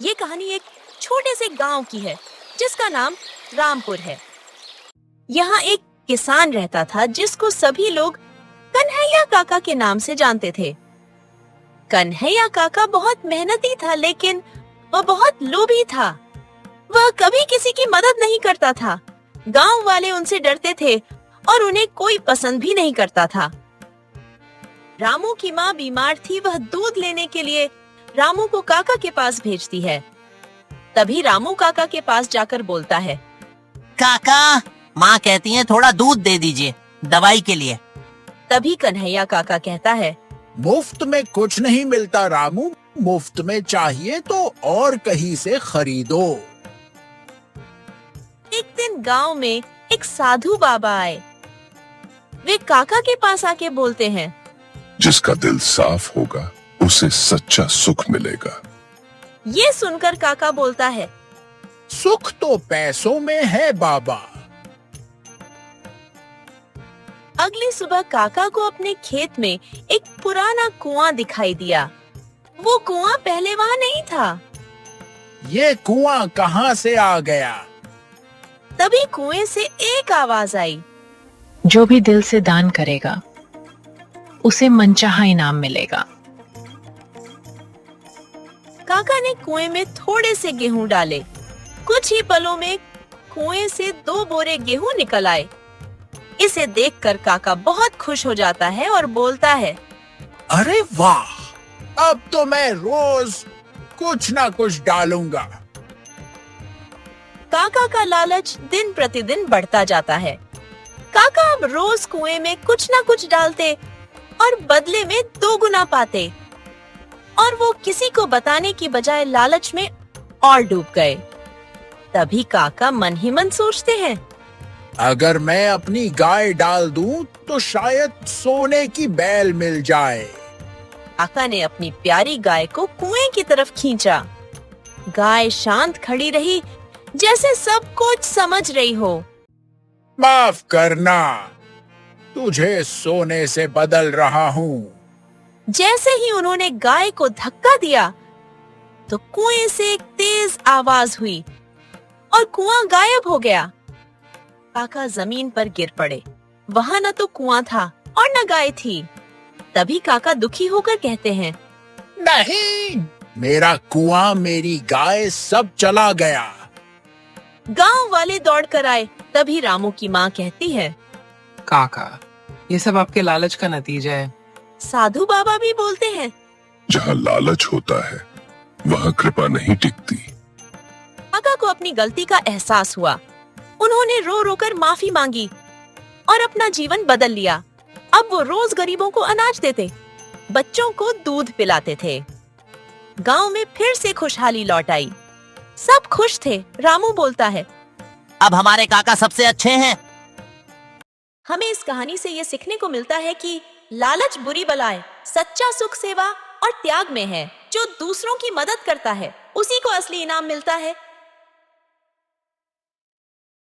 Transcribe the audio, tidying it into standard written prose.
ये कहानी एक छोटे से गांव की है जिसका नाम रामपुर है। यहाँ एक किसान रहता था जिसको सभी लोग कन्हैया काका के नाम से जानते थे। कन्हैया काका बहुत मेहनती था, लेकिन वह बहुत लोभी था। वह कभी किसी की मदद नहीं करता था। गांव वाले उनसे डरते थे और उन्हें कोई पसंद भी नहीं करता था। रामू की माँ बीमार थी। वह दूध लेने के लिए रामू को काका के पास भेजती है। तभी रामू काका के पास जाकर बोलता है, काका, माँ कहती है थोड़ा दूध दे दीजिए दवाई के लिए। तभी कन्हैया काका कहता है, मुफ्त में कुछ नहीं मिलता रामू, मुफ्त में चाहिए तो और कहीं से खरीदो। एक दिन गांव में एक साधु बाबा आए। वे काका के पास आके बोलते हैं, जिसका दिल साफ होगा उसे सच्चा सुख मिलेगा। ये सुनकर काका बोलता है, सुख तो पैसों में है बाबा। अगली सुबह काका को अपने खेत में एक पुराना कुआं दिखाई दिया। वो कुआं पहले वहां नहीं था। ये कुआं कहाँ से आ गया? तभी कुएं से एक आवाज आई, जो भी दिल से दान करेगा उसे मनचाहा इनाम मिलेगा। काका ने कुएं में थोड़े से गेहूं डाले। कुछ ही पलों में कुएं से 2 बोरे गेहूं निकल आए। इसे देखकर काका बहुत खुश हो जाता है और बोलता है, अरे वाह, अब तो मैं रोज कुछ ना कुछ डालूंगा। काका का लालच दिन प्रतिदिन बढ़ता जाता है। काका अब रोज कुएं में कुछ ना कुछ डालते और बदले में 2 गुना पाते, और वो किसी को बताने की बजाय लालच में और डूब गए। तभी काका मन ही मन सोचते हैं, अगर मैं अपनी गाय डाल दूं तो शायद सोने की बैल मिल जाए। काका ने अपनी प्यारी गाय को कुएं की तरफ खींचा। गाय शांत खड़ी रही, जैसे सब कुछ समझ रही हो। माफ करना, तुझे सोने से बदल रहा हूँ। जैसे ही उन्होंने गाय को धक्का दिया तो कुएं से एक तेज आवाज हुई और कुआं गायब हो गया। काका जमीन पर गिर पड़े। वहां न तो कुआं था और न गाय थी। तभी काका दुखी होकर कहते हैं, नहीं, मेरा कुआं, मेरी गाय सब चला गया। गांव वाले दौड़कर आए। तभी रामू की माँ कहती है, काका, ये सब आपके लालच का नतीजा है। साधु बाबा भी बोलते हैं, जहाँ लालच होता है वहाँ कृपा नहीं टिकती। काका को अपनी गलती का एहसास हुआ। उन्होंने रो रो कर माफी मांगी और अपना जीवन बदल लिया। अब वो रोज गरीबों को अनाज देते, बच्चों को दूध पिलाते थे। गांव में फिर से खुशहाली लौट आई। सब खुश थे। रामू बोलता है, अब हमारे काका सबसे अच्छे हैं। हमें इस कहानी से ये सीखने को मिलता है कि लालच बुरी बलाए, सच्चा सुख सेवा और त्याग में है। जो दूसरों की मदद करता है उसी को असली इनाम मिलता है।